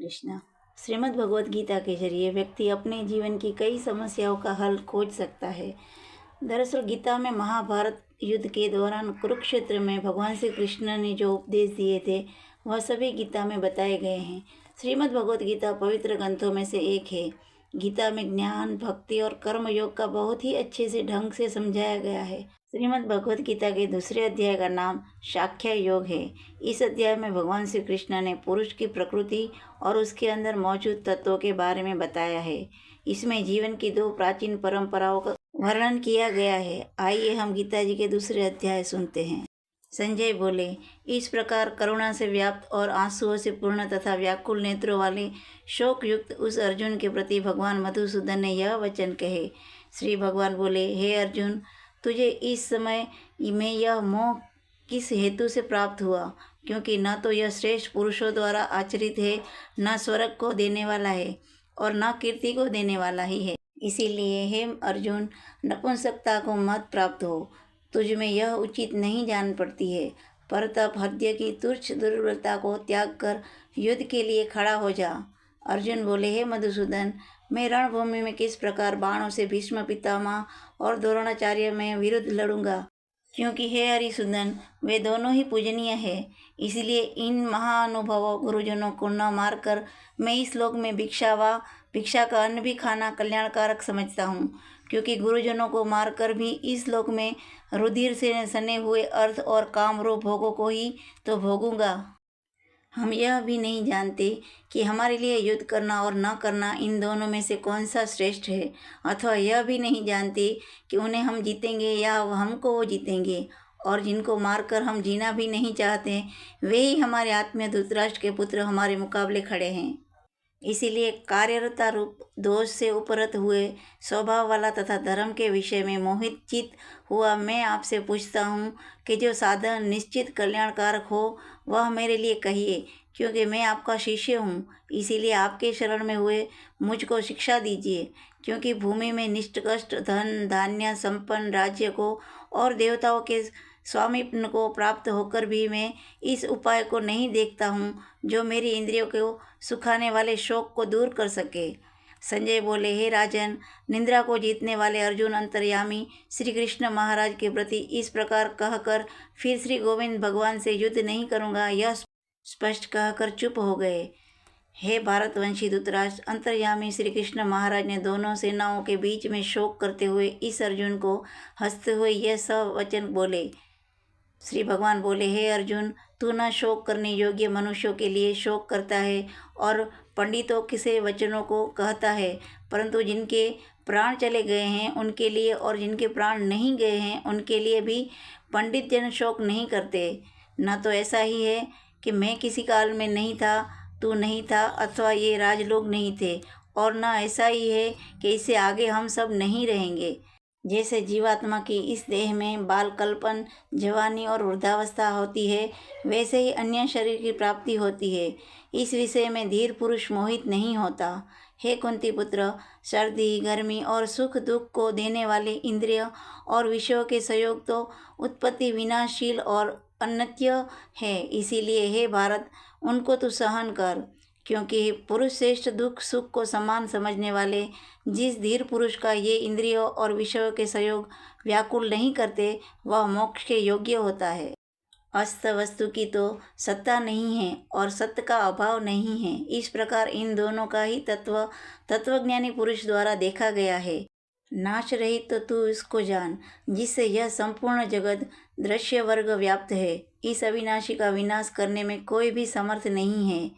कृष्णा। श्रीमद् भगवद गीता के जरिए व्यक्ति अपने जीवन की कई समस्याओं का हल खोज सकता है। दरअसल गीता में महाभारत युद्ध के दौरान कुरुक्षेत्र में भगवान श्री कृष्ण ने जो उपदेश दिए थे वह सभी गीता में बताए गए हैं। श्रीमद् भगवद गीता पवित्र ग्रंथों में से एक है। गीता में ज्ञान, भक्ति और कर्म योग का बहुत ही अच्छे से ढंग से समझाया गया है। श्रीमद् भगवद गीता के दूसरे अध्याय का नाम सांख्य योग है। इस अध्याय में भगवान श्री कृष्ण ने पुरुष की प्रकृति और उसके अंदर मौजूद तत्वों के बारे में बताया है। इसमें जीवन की दो प्राचीन परंपराओं का वर्णन किया गया है। आइए हम गीता जी के दूसरे अध्याय सुनते हैं। संजय बोले, इस प्रकार करुणा से व्याप्त और आंसुओं से पूर्ण तथा व्याकुल नेत्रों वाले शोक युक्त उस अर्जुन के प्रति भगवान मधुसूदन ने यह वचन कहे। श्री भगवान बोले, हे अर्जुन, तुझे इस समय में यह मोह किस हेतु से प्राप्त हुआ? क्योंकि न तो यह श्रेष्ठ पुरुषों द्वारा आचरित है, न स्वर्ग को देने वाला है और न कीर्ति को देने वाला ही है। इसीलिए हे अर्जुन, नपुंसकता को मत प्राप्त हो। तुझ में यह उचित नहीं जान पड़ती है। परतप हृदय की तुच्छ दुर्बलता को त्याग कर युद्ध के लिए खड़ा हो जा। अर्जुन बोले, हे मधुसूदन, मैं रणभूमि में किस प्रकार बाणों से भीष्म पितामह और द्रोणाचार्य में विरुद्ध लड़ूंगा? क्योंकि हे हरिसूदन, वे दोनों ही पूजनीय है। इसलिए इन महाअनुभव गुरुजनों को न मारकर मैं इस लोक में भिक्षा का अन्न भी खाना कल्याणकारक समझता हूँ। क्योंकि गुरुजनों को मारकर भी इस लोक में रुधिर से सने हुए अर्थ और कामरूप भोगों को ही तो भोगूंगा। हम यह भी नहीं जानते कि हमारे लिए युद्ध करना और न करना इन दोनों में से कौन सा श्रेष्ठ है, अथवा यह भी नहीं जानते कि उन्हें हम जीतेंगे या हमको वो जीतेंगे। और जिनको मारकर हम जीना भी नहीं चाहते, वे ही हमारे आत्मीय धृतराष्ट्र के पुत्र हमारे मुकाबले खड़े हैं। इसीलिए कार्यरता रूप दोष से उपरत हुए स्वभाव वाला तथा धर्म के विषय में मोहित चित हुआ मैं आपसे पूछता हूँ कि जो साधन निश्चित कल्याणकारक हो वह मेरे लिए कहिए। क्योंकि मैं आपका शिष्य हूँ, इसीलिए आपके शरण में हुए मुझको शिक्षा दीजिए। क्योंकि भूमि में निष्कष्ट धन धान्य संपन्न राज्य को और देवताओं के स्वामित्व को प्राप्त होकर भी मैं इस उपाय को नहीं देखता हूँ जो मेरी इंद्रियों को सुखाने वाले शोक को दूर कर सके। संजय बोले, हे राजन, निंद्रा को जीतने वाले अर्जुन अंतर्यामी श्री कृष्ण महाराज के प्रति इस प्रकार कहकर फिर श्री गोविंद भगवान से युद्ध नहीं करूँगा यह स्पष्ट कहकर चुप हो गए। हे भारतवंशी धृतराष्ट्र, अंतर्यामी श्री कृष्ण महाराज ने दोनों सेनाओं के बीच में शोक करते हुए इस अर्जुन को हंसते हुए यह सब वचन बोले। श्री भगवान बोले, हे अर्जुन, तू न शोक करने योग्य मनुष्यों के लिए शोक करता है और पंडितों के वचनों को कहता है, परंतु जिनके प्राण चले गए हैं उनके लिए और जिनके प्राण नहीं गए हैं उनके लिए भी पंडित जन शोक नहीं करते। न तो ऐसा ही है कि मैं किसी काल में नहीं था, तू नहीं था, अथवा ये राजलोग नहीं थे, और न ऐसा ही है कि इससे आगे हम सब नहीं रहेंगे। जैसे जीवात्मा की इस देह में बालकल्पन, जवानी और वृद्धावस्था होती है, वैसे ही अन्य शरीर की प्राप्ति होती है। इस विषय में धीर पुरुष मोहित नहीं होता। हे कुंती पुत्र, सर्दी, गर्मी और सुख दुख को देने वाले इंद्रिय और विषयों के संयोग तो उत्पत्ति विनाशील और अनित्य है। इसीलिए हे भारत, उनको तू सहन कर। क्योंकि पुरुष श्रेष्ठ दुख सुख को समान समझने वाले जिस धीर पुरुष का ये इंद्रियों और विषयों के संयोग व्याकुल नहीं करते, वह मोक्ष के योग्य होता है। अस्त वस्तु की तो सत्ता नहीं है और सत्य का अभाव नहीं है। इस प्रकार इन दोनों का ही तत्वज्ञानी पुरुष द्वारा देखा गया है। नाश रहित तो तू इसको जान, जिससे यह संपूर्ण जगत दृश्य वर्ग व्याप्त है। इस अविनाशी का विनाश करने में कोई भी समर्थ नहीं है।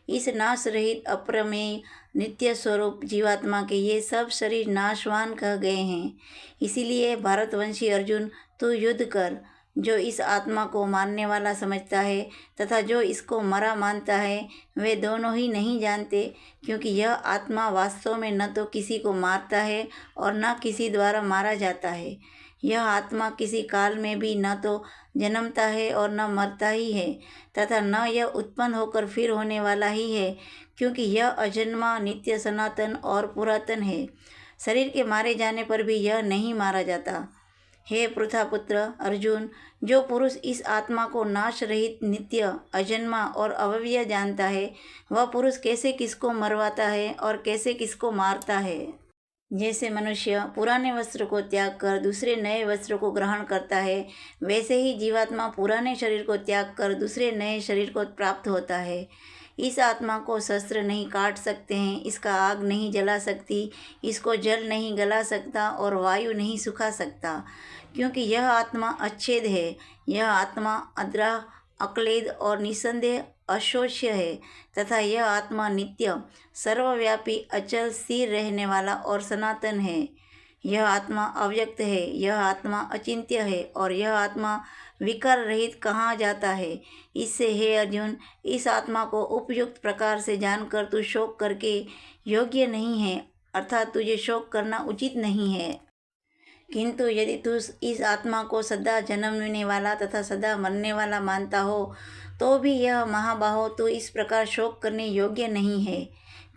इस नाश रहित अप्रमेय नित्य स्वरूप जीवात्मा के ये सब शरीर नाशवान कह गए हैं। इसीलिए भारतवंशी अर्जुन, तू युद्ध कर। जो इस आत्मा को मारने वाला समझता है तथा जो इसको मरा मानता है, वे दोनों ही नहीं जानते। क्योंकि यह आत्मा वास्तव में न तो किसी को मारता है और न किसी द्वारा मारा जाता है। यह आत्मा किसी काल में भी न तो जन्मता है और न मरता ही है, तथा न यह उत्पन्न होकर फिर होने वाला ही है। क्योंकि यह अजन्मा, नित्य, सनातन और पुरातन है। शरीर के मारे जाने पर भी यह नहीं मारा जाता। हे पृथापुत्र अर्जुन, जो पुरुष इस आत्मा को नाश रहित, नित्य, अजन्मा और अव्यय जानता है, वह पुरुष कैसे किसको मरवाता है और कैसे किसको मारता है। जैसे मनुष्य पुराने वस्त्र को त्याग कर दूसरे नए वस्त्र को ग्रहण करता है, वैसे ही जीवात्मा पुराने शरीर को त्याग कर दूसरे नए शरीर को प्राप्त होता है। इस आत्मा को शस्त्र नहीं काट सकते हैं, इसका आग नहीं जला सकती, इसको जल नहीं गला सकता और वायु नहीं सुखा सकता, क्योंकि यह आत्मा अच्छेद है। यह आत्मा अद्रा, अक्लेद और निसंदेह अशोष्य है तथा यह आत्मा नित्य, सर्वव्यापी, अचल, स्थिर रहने वाला और सनातन है। यह आत्मा अव्यक्त है, यह आत्मा अचिंत्य है और यह आत्मा विकार रहित कहा जाता है। इससे हे अर्जुन, इस आत्मा को उपयुक्त प्रकार से जानकर तू शोक करके योग्य नहीं है, अर्थात तुझे शोक करना उचित नहीं है। किंतु यदि तू इस आत्मा को सदा जन्मने वाला तथा सदा मरने वाला मानता हो, तो भी यह महाबाहो तू इस प्रकार शोक करने योग्य नहीं है,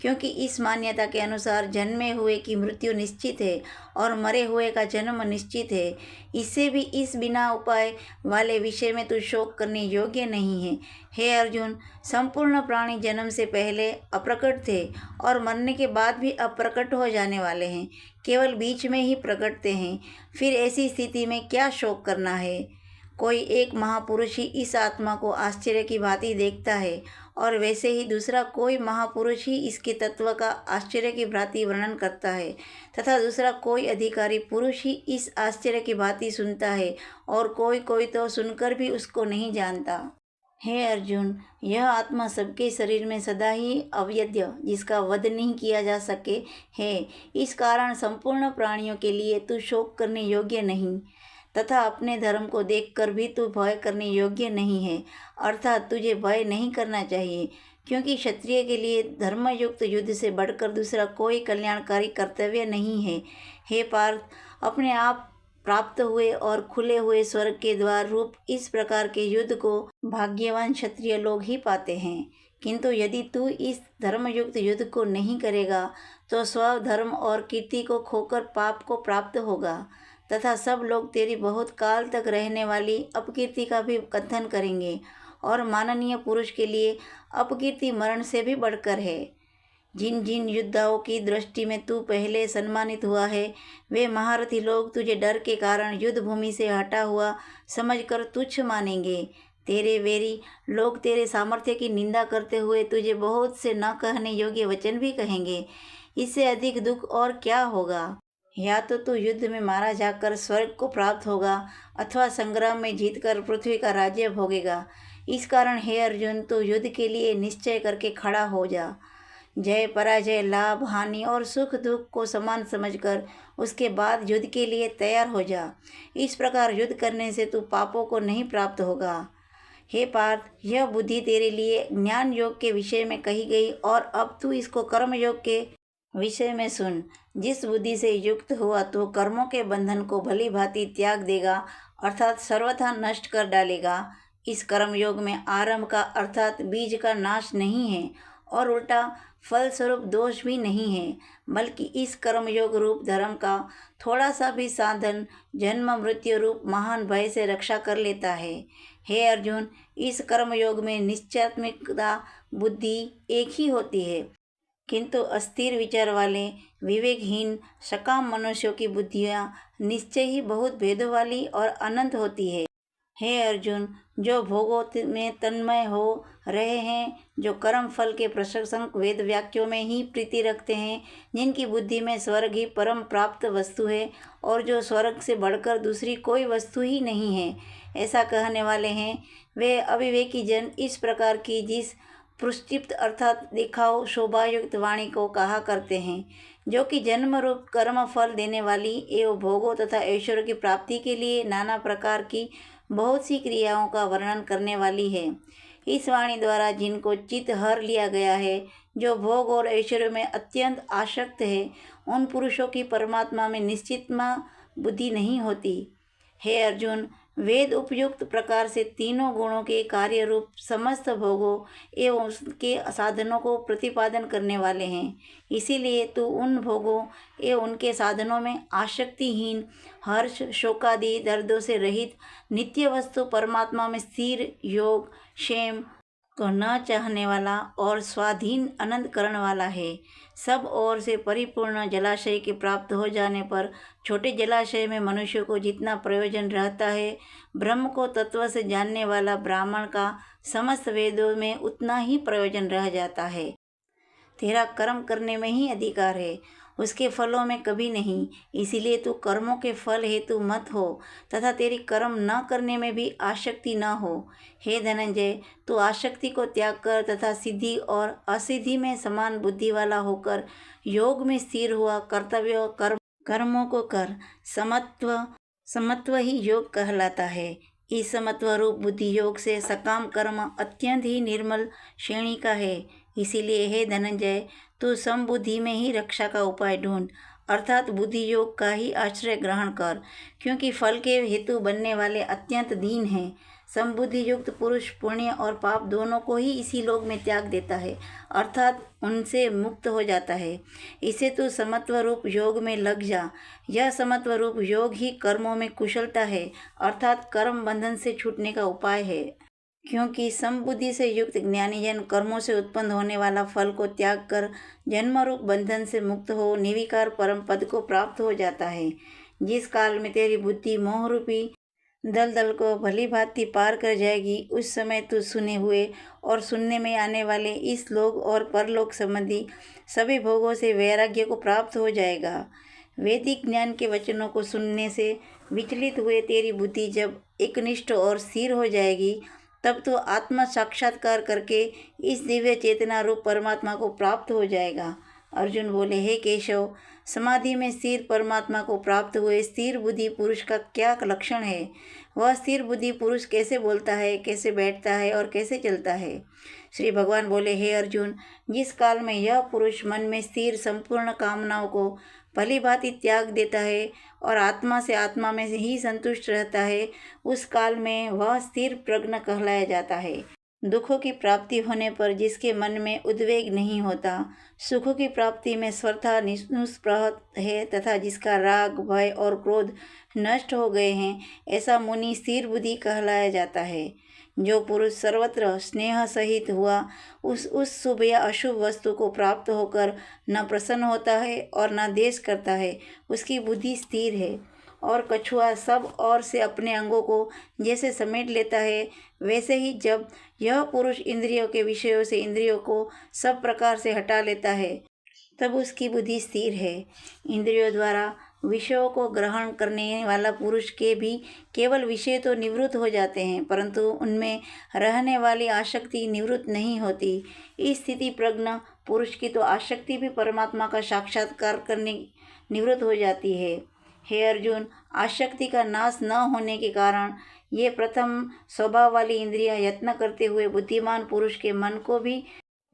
क्योंकि इस मान्यता के अनुसार जन्मे हुए की मृत्यु निश्चित है और मरे हुए का जन्म निश्चित है। इससे भी इस बिना उपाय वाले विषय में तू शोक करने योग्य नहीं है। हे अर्जुन, संपूर्ण प्राणी जन्म से पहले अप्रकट थे और मरने के बाद भी अप्रकट हो जाने वाले हैं, केवल बीच में ही प्रकटते हैं। फिर ऐसी स्थिति में क्या शोक करना है। कोई एक महापुरुष ही इस आत्मा को आश्चर्य की भांति देखता है और वैसे ही दूसरा कोई महापुरुष ही इसके तत्व का आश्चर्य की भांति वर्णन करता है तथा दूसरा कोई अधिकारी पुरुष ही इस आश्चर्य की भांति सुनता है और कोई तो सुनकर भी उसको नहीं जानता। हे अर्जुन, यह आत्मा सबके शरीर में सदा ही अवेद्य, जिसका वध नहीं किया जा सके है। इस कारण संपूर्ण प्राणियों के लिए तू शोक करने योग्य नहीं तथा अपने धर्म को देखकर भी तू भय करने योग्य नहीं है, अर्थात तुझे भय नहीं करना चाहिए, क्योंकि क्षत्रिय के लिए धर्मयुक्त युद्ध से बढ़कर दूसरा कोई कल्याणकारी कर्तव्य नहीं है। हे पार्थ, अपने आप प्राप्त हुए और खुले हुए स्वर्ग के द्वार रूप इस प्रकार के युद्ध को भाग्यवान क्षत्रिय लोग ही पाते हैं। किंतु यदि तू इस धर्मयुक्त युद्ध को नहीं करेगा तो स्वधर्म और कीर्ति को खोकर पाप को प्राप्त होगा तथा सब लोग तेरी बहुत काल तक रहने वाली अपकीर्ति का भी कथन करेंगे, और माननीय पुरुष के लिए अपकीर्ति मरण से भी बढ़कर है। जिन जिन योद्धाओं की दृष्टि में तू पहले सम्मानित हुआ है, वे महारथी लोग तुझे डर के कारण युद्ध भूमि से हटा हुआ समझकर तुच्छ मानेंगे। तेरे वेरी लोग तेरे सामर्थ्य की निंदा करते हुए तुझे बहुत से न कहने योग्य वचन भी कहेंगे। इससे अधिक दुख और क्या होगा। या तो तू युद्ध में मारा जाकर स्वर्ग को प्राप्त होगा अथवा संग्राम में जीतकर पृथ्वी का राज्य भोगेगा। इस कारण हे अर्जुन, तू युद्ध के लिए निश्चय करके खड़ा हो जा। जय पराजय, लाभ हानि और सुख दुख को समान समझकर उसके बाद युद्ध के लिए तैयार हो जा। इस प्रकार युद्ध करने से तू पापों को नहीं प्राप्त होगा। हे पार्थ, यह बुद्धि तेरे लिए ज्ञान योग के विषय में कही गई और अब तू इसको कर्म योग के विषय में सुन। जिस बुद्धि से युक्त हुआ तो कर्मों के बंधन को भली भांति त्याग देगा, अर्थात सर्वथा नष्ट कर डालेगा। इस कर्म योग में आरंभ का अर्थात बीज का नाश नहीं है और उल्टा फल स्वरूप दोष भी नहीं है, बल्कि इस कर्मयोग रूप धर्म का थोड़ा सा भी साधन जन्म मृत्यु रूप महान भय से रक्षा कर लेता है। हे अर्जुन, इस कर्मयोग में निश्चयात्मिकता बुद्धि एक ही होती है, किंतु अस्थिर विचार वाले विवेकहीन सकाम मनुष्यों की बुद्धियाँ निश्चय ही बहुत भेद वाली और अनंत होती है। हे अर्जुन, जो भोगों में तन्मय हो रहे हैं, जो कर्म फल के प्रशंसक वेद वाक्यों में ही प्रीति रखते हैं, जिनकी बुद्धि में स्वर्ग ही परम प्राप्त वस्तु है और जो स्वर्ग से बढ़कर दूसरी कोई वस्तु ही नहीं है, ऐसा कहने वाले हैं, वे अविवेकी जन इस प्रकार की जिस पुष्टिप्त अर्थात दिखाओ शोभायुक्त वाणी को कहा करते हैं, जो कि जन्म रूप कर्म फल देने वाली एवं भोगों तथा ऐश्वर्य की प्राप्ति के लिए नाना प्रकार की बहुत सी क्रियाओं का वर्णन करने वाली है। इस वाणी द्वारा जिनको चित्त हर लिया गया है, जो भोग और ऐश्वर्य में अत्यंत आसक्त है, उन पुरुषों की परमात्मा में निश्चित बुद्धि नहीं होती। हे अर्जुन, वेद उपयुक्त प्रकार से तीनों गुणों के कार्य रूप समस्त भोगों एवं उसके साधनों को प्रतिपादन करने वाले हैं। इसीलिए तू उन भोगों एवं उनके साधनों में आसक्तिहीन, हर्ष शोकादि दर्दों से रहित, नित्य वस्तु परमात्मा में स्थिर, योग क्षेम को न चाहने वाला और स्वाधीन आनंद करण वाला है। सब ओर से परिपूर्ण जलाशय के प्राप्त हो जाने पर छोटे जलाशय में मनुष्य को जितना प्रयोजन रहता है, ब्रह्म को तत्व से जानने वाला ब्राह्मण का समस्त वेदों में उतना ही प्रयोजन रह जाता है। तेरा कर्म करने में ही अधिकार है, उसके फलों में कभी नहीं। इसीलिए तू कर्मों के फल हेतु मत हो तथा तेरी कर्म न करने में भी आसक्ति न हो। हे धनंजय, तू आसक्ति को त्याग कर तथा सिद्धि और असिद्धि में समान बुद्धि वाला होकर योग में स्थिर हुआ कर्तव्य कर्मों को कर। समत्व ही योग कहलाता है। इस समत्व रूप बुद्धि योग से सकाम कर्म अत्यंत ही निर्मल श्रेणी का है। इसीलिए हे धनंजय, तू समबुद्धि में ही रक्षा का उपाय ढूंढ, अर्थात बुद्धि योग का ही आश्रय ग्रहण कर, क्योंकि फल के हेतु बनने वाले अत्यंत दीन हैं। समबुद्धि युक्त पुरुष पुण्य और पाप दोनों को ही इसी लोक में त्याग देता है, अर्थात उनसे मुक्त हो जाता है। इसे तू समत्व रूप योग में लग जा। यह समत्व रूप योग ही कर्मों में कुशलता है, अर्थात कर्म बंधन से छूटने का उपाय है। क्योंकि समबुद्धि से युक्त ज्ञानीजन कर्मों से उत्पन्न होने वाला फल को त्याग कर जन्म रूप बंधन से मुक्त हो निर्विकार परम पद को प्राप्त हो जाता है। जिस काल में तेरी बुद्धि मोह रूपी दलदल को भली भांति पार कर जाएगी, उस समय तू सुने हुए और सुनने में आने वाले इस लोक और परलोक संबंधी सभी भोगों से वैराग्य को प्राप्त हो जाएगा। वैदिक ज्ञान के वचनों को सुनने से विचलित हुए तेरी बुद्धि जब एकनिष्ठ और स्थिर हो जाएगी, तब तो आत्मा साक्षात्कार करके इस दिव्य चेतना रूप परमात्मा को प्राप्त हो जाएगा। अर्जुन बोले, हे केशव, समाधि में स्थिर परमात्मा को प्राप्त हुए स्थिर बुद्धि पुरुष का क्या लक्षण है? वह स्थिर बुद्धि पुरुष कैसे बोलता है, कैसे बैठता है और कैसे चलता है? श्री भगवान बोले, हे अर्जुन, जिस काल में यह पुरुष मन में स्थिर संपूर्ण कामनाओं को भली भांति त्याग देता है और आत्मा से आत्मा में ही संतुष्ट रहता है, उस काल में वह स्थिर प्रज्ञ कहलाया जाता है। दुखों की प्राप्ति होने पर जिसके मन में उद्वेग नहीं होता, सुखों की प्राप्ति में स्वतः निष्पृह है तथा जिसका राग भय और क्रोध नष्ट हो गए हैं, ऐसा मुनि स्थिर बुद्धि कहलाया जाता है। जो पुरुष सर्वत्र स्नेह सहित हुआ उस शुभ या अशुभ वस्तु को प्राप्त होकर न प्रसन्न होता है और न द्वेष करता है, उसकी बुद्धि स्थिर है। और कछुआ सब ओर से अपने अंगों को जैसे समेट लेता है, वैसे ही जब यह पुरुष इंद्रियों के विषयों से इंद्रियों को सब प्रकार से हटा लेता है, तब उसकी बुद्धि स्थिर है। इंद्रियों द्वारा विषयों को ग्रहण करने वाला पुरुष के भी केवल विषय तो निवृत्त हो जाते हैं, परंतु उनमें रहने वाली आसक्ति निवृत्त नहीं होती। इस स्थिति प्रज्ञ पुरुष की तो आसक्ति भी परमात्मा का साक्षात्कार करने निवृत्त हो जाती है। हे अर्जुन, आसक्ति का नाश न होने के कारण ये प्रथम स्वभाव वाली इंद्रियां यत्न करते हुए बुद्धिमान पुरुष के मन को भी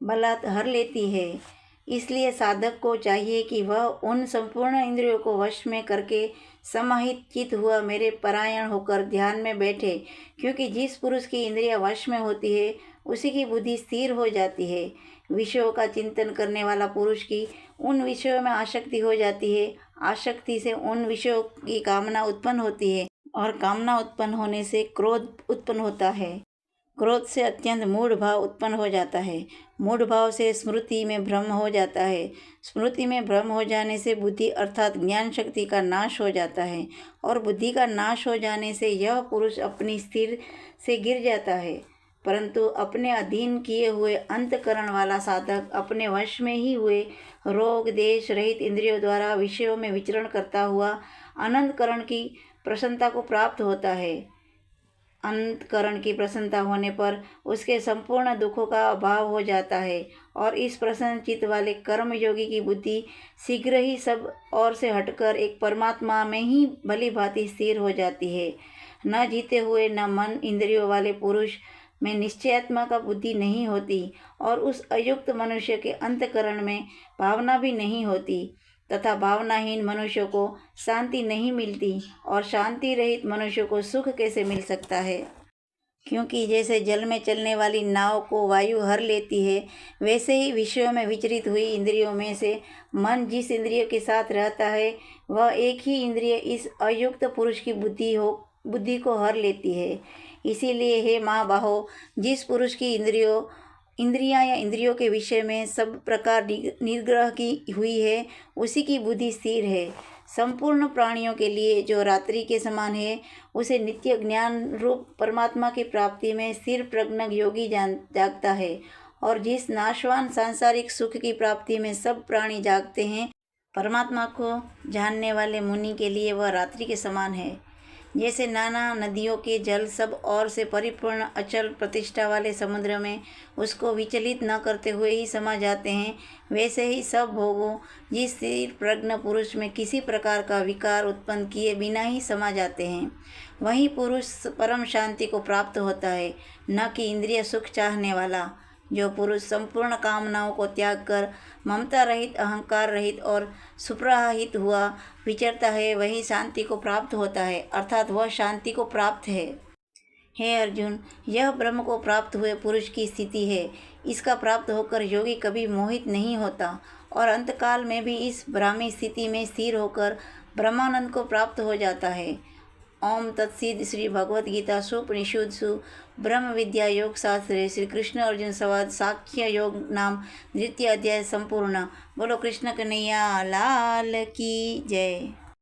बलात् हर लेती है। इसलिए साधक को चाहिए कि वह उन संपूर्ण इंद्रियों को वश में करके समाहित चित हुआ मेरे परायण होकर ध्यान में बैठे, क्योंकि जिस पुरुष की इंद्रियां वश में होती है उसी की बुद्धि स्थिर हो जाती है। विषयों का चिंतन करने वाला पुरुष की उन विषयों में आसक्ति हो जाती है। आसक्ति से उन विषयों की कामना उत्पन्न होती है और कामना उत्पन्न होने से क्रोध उत्पन्न होता है। क्रोध से अत्यंत मूढ़ भाव उत्पन्न हो जाता है। मूढ़ भाव से स्मृति में भ्रम हो जाता है। स्मृति में भ्रम हो जाने से बुद्धि अर्थात ज्ञान शक्ति का नाश हो जाता है और बुद्धि का नाश हो जाने से यह पुरुष अपनी स्थिर से गिर जाता है। परंतु अपने अधीन किए हुए अंतकरण वाला साधक अपने वश में ही हुए रोग देश रहित इंद्रियों द्वारा विषयों में विचरण करता हुआ अनंतकरण की प्रसन्नता को प्राप्त होता है। अंतकरण की प्रसन्नता होने पर उसके संपूर्ण दुखों का अभाव हो जाता है और इस प्रसन्न चित्त वाले कर्म योगी की बुद्धि शीघ्र ही सब ओर से हटकर एक परमात्मा में ही भली भांति स्थिर हो जाती है। न जीते हुए न मन इंद्रियों वाले पुरुष में निश्चयात्मक बुद्धि नहीं होती और उस अयुक्त मनुष्य के अंतकरण में भावना भी नहीं होती। तथा भावनाहीन मनुष्यों को शांति नहीं मिलती, और शांति रहित मनुष्यों को सुख कैसे मिल सकता है। क्योंकि जैसे जल में चलने वाली नाव को वायु हर लेती है, वैसे ही विषयों में विचरित हुई इंद्रियों में से मन जिस इंद्रिय के साथ रहता है, वह एक ही इंद्रिय इस अयुक्त पुरुष की बुद्धि को हर लेती है। इसीलिए हे महाबाहो, जिस पुरुष की इंद्रियां या इंद्रियों के विषय में सब प्रकार निग्रह की हुई है, उसी की बुद्धि स्थिर है। संपूर्ण प्राणियों के लिए जो रात्रि के समान है, उसे नित्य ज्ञान रूप परमात्मा की प्राप्ति में स्थिर प्रज्ञ योगी जागता है। और जिस नाशवान सांसारिक सुख की प्राप्ति में सब प्राणी जागते हैं, परमात्मा को जानने वाले मुनि के लिए वह रात्रि के समान है। जैसे नाना नदियों के जल सब ओर से परिपूर्ण अचल प्रतिष्ठा वाले समुद्र में उसको विचलित न करते हुए ही समा जाते हैं, वैसे ही सब भोगों जिस स्थिर प्रज्ञ पुरुष में किसी प्रकार का विकार उत्पन्न किए बिना ही समा जाते हैं, वही पुरुष परम शांति को प्राप्त होता है, न कि इंद्रिय सुख चाहने वाला। जो पुरुष संपूर्ण कामनाओं को त्याग कर ममता रहित, अहंकार रहित और सुप्रहित हुआ विचरता है, वही शांति को प्राप्त होता है, अर्थात वह शांति को प्राप्त है। हे अर्जुन, यह ब्रह्म को प्राप्त हुए पुरुष की स्थिति है। इसका प्राप्त होकर योगी कभी मोहित नहीं होता, और अंतकाल में भी इस ब्राह्मी स्थिति में स्थिर होकर ब्रह्मानंद को प्राप्त हो जाता है। ओम तत्सिद। श्री भगवद गीता सुपनिषुत्सु ब्रह्म विद्या योग शास्त्रे श्री कृष्ण अर्जुन संवाद साख्य योग नाम द्वितीय अध्याय संपूर्ण। बोलो कृष्ण कन्हैया लाल की जय।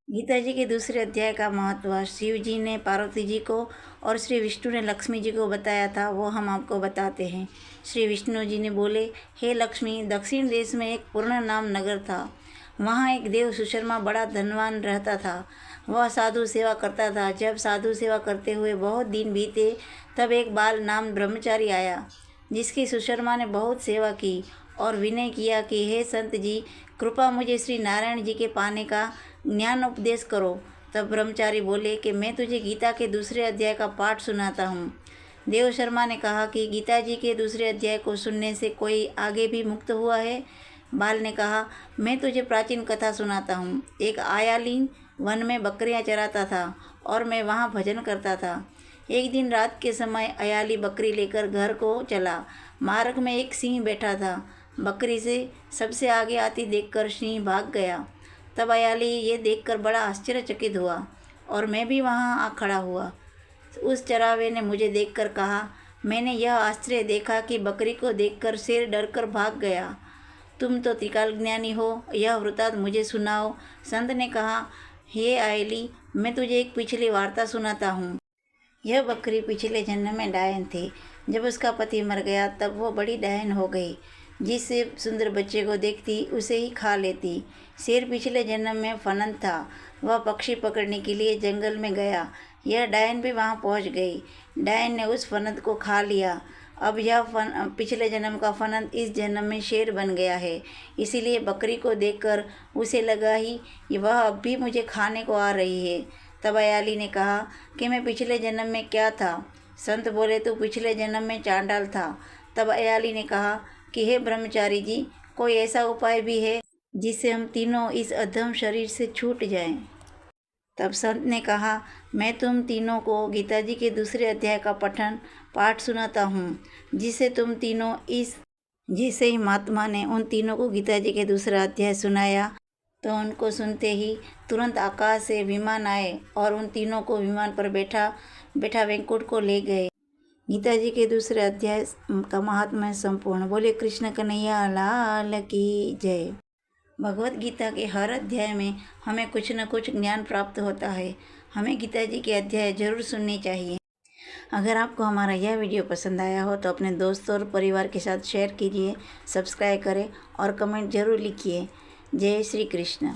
गीता जी के दूसरे अध्याय का महत्व शिव जी ने पार्वती जी को और श्री विष्णु ने लक्ष्मी जी को बताया था, वो हम आपको बताते हैं। श्री विष्णु जी ने बोले, हे लक्ष्मी, दक्षिण देश में एक पूर्ण नाम नगर था। वहाँ एक देव सुशर्मा बड़ा धनवान रहता था। वह साधु सेवा करता था। जब साधु सेवा करते हुए बहुत दिन बीते, तब एक बाल नाम ब्रह्मचारी आया, जिसकी सुशर्मा ने बहुत सेवा की और विनय किया कि हे संत जी, कृपा मुझे श्री नारायण जी के पाने का ज्ञान उपदेश करो। तब ब्रह्मचारी बोले कि मैं तुझे गीता के दूसरे अध्याय का पाठ सुनाता हूँ। देव शर्मा ने कहा कि गीता जी के दूसरे अध्याय को सुनने से कोई आगे भी मुक्त हुआ है। बाल ने कहा, मैं तुझे प्राचीन कथा सुनाता हूँ। एक आयालीन वन में बकरियाँ चराता था और मैं वहाँ भजन करता था। एक दिन रात के समय अयाली बकरी लेकर घर को चला। मार्ग में एक सिंह बैठा था। बकरी से सबसे आगे आती देखकर सिंह भाग गया। तब अयाली ये देखकर बड़ा आश्चर्यचकित हुआ और मैं भी वहाँ आ खड़ा हुआ। उस चरावे ने मुझे देखकर कहा, मैंने यह आश्चर्य देखा कि बकरी को देखकर शेर डरकर भाग गया। तुम तो त्रिकाल ज्ञानी हो, यह वृत्तांत मुझे सुनाओ। संत ने कहा, हे आयली, मैं तुझे एक पिछली वार्ता सुनाता हूँ। यह बकरी पिछले जन्म में डायन थी। जब उसका पति मर गया, तब वो बड़ी डायन हो गई। जिससे सुंदर बच्चे को देखती उसे ही खा लेती। शेर पिछले जन्म में फनंत था। वह पक्षी पकड़ने के लिए जंगल में गया। यह डायन भी वहाँ पहुँच गई। डायन ने उस फनंत को खा लिया। अब यह पिछले जन्म का फनंत इस जन्म में शेर बन गया है। इसीलिए बकरी को देखकर उसे लगा ही वह अब भी मुझे खाने को आ रही है। तब अयाली ने कहा कि मैं पिछले जन्म में क्या था? संत बोले, तू पिछले जन्म में चांडाल था। तब अयाली ने कहा कि हे ब्रह्मचारी जी, कोई ऐसा उपाय भी है जिससे हम तीनों इस अधम शरीर से छूट जाएं? तब संत ने कहा, मैं तुम तीनों को गीता जी के दूसरे अध्याय का पाठ सुनाता हूँ, जिसे ही महात्मा ने उन तीनों को गीता जी के दूसरा अध्याय सुनाया, तो उनको सुनते ही तुरंत आकाश से विमान आए और उन तीनों को विमान पर बैठा वैकुंठ को ले गए। गीता जी के दूसरे अध्याय का महात्मा संपूर्ण। बोले कृष्ण कन्हैया लाल की जय। भगवत गीता के हर अध्याय में हमें कुछ न कुछ ज्ञान प्राप्त होता है। हमें गीता जी के अध्याय जरूर सुनने चाहिए। अगर आपको हमारा यह वीडियो पसंद आया हो तो अपने दोस्तों और परिवार के साथ शेयर कीजिए, सब्सक्राइब करें और कमेंट जरूर लिखिए। जय श्री कृष्ण।